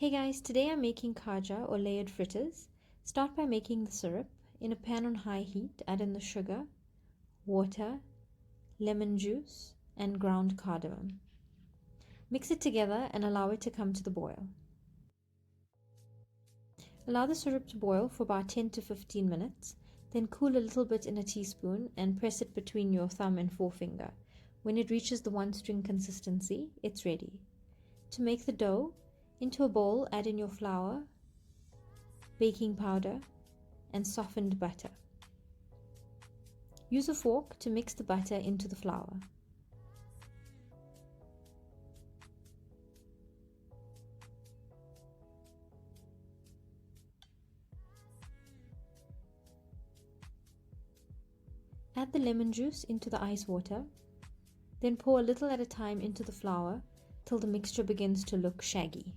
Hey guys, today I'm making khaja or layered fritters. Start by making the syrup. In a pan on high heat, add in the sugar, water, lemon juice, and ground cardamom. Mix it together and allow it to come to the boil. Allow the syrup to boil for about 10 to 15 minutes, then cool a little bit in a teaspoon and press it between your thumb and forefinger. When it reaches the one string consistency, it's ready. To make the dough, into a bowl add in your flour, baking powder, and softened butter. Use a fork to mix the butter into the flour. Add the lemon juice into the ice water, then pour a little at a time into the flour till the mixture begins to look shaggy.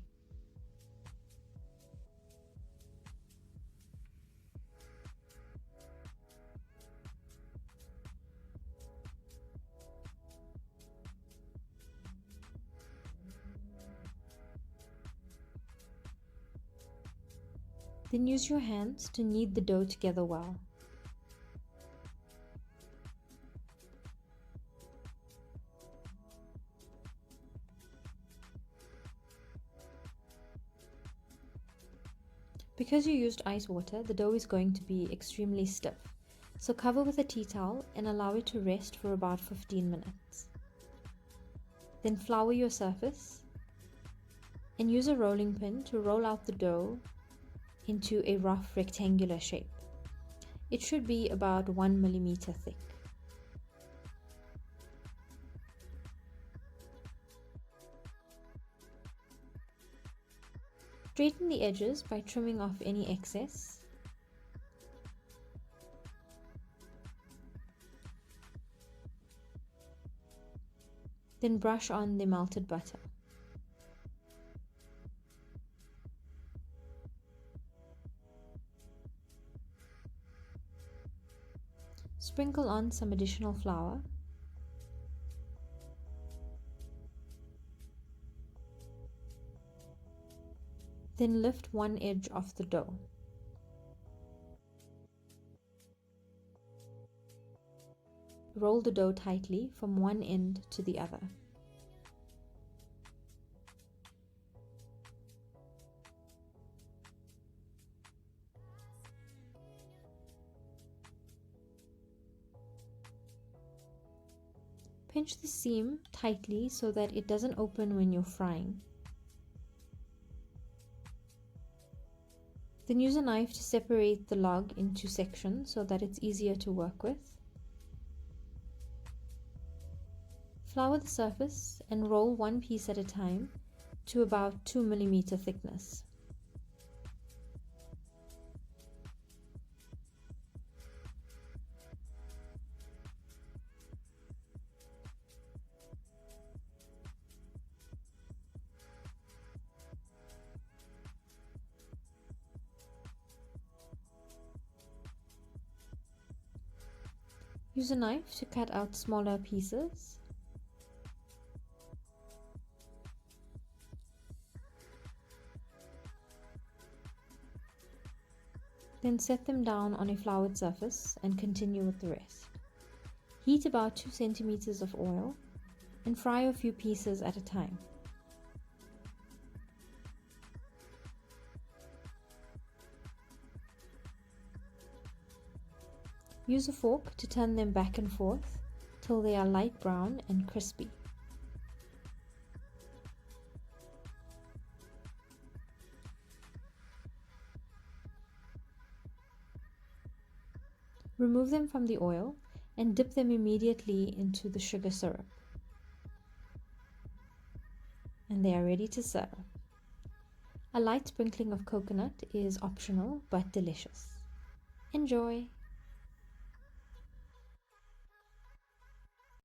Then use your hands to knead the dough together well. Because you used ice water, the dough is going to be extremely stiff. So cover with a tea towel and allow it to rest for about 15 minutes. Then flour your surface and use a rolling pin to roll out the dough into a rough rectangular shape. It should be about 1 millimeter thick. Straighten the edges by trimming off any excess. Then brush on the melted butter. Sprinkle on some additional flour. Then lift one edge off the dough. Roll the dough tightly from one end to the other. Pinch the seam tightly so that it doesn't open when you're frying. Then use a knife to separate the log into sections so that it's easier to work with. Flour the surface and roll one piece at a time to about 2 millimeter thickness. Use a knife to cut out smaller pieces. Then set them down on a floured surface and continue with the rest. Heat about 2 centimeters of oil and fry a few pieces at a time. Use a fork to turn them back and forth till they are light brown and crispy. Remove them from the oil and dip them immediately into the sugar syrup. And they are ready to serve. A light sprinkling of coconut is optional but delicious. Enjoy!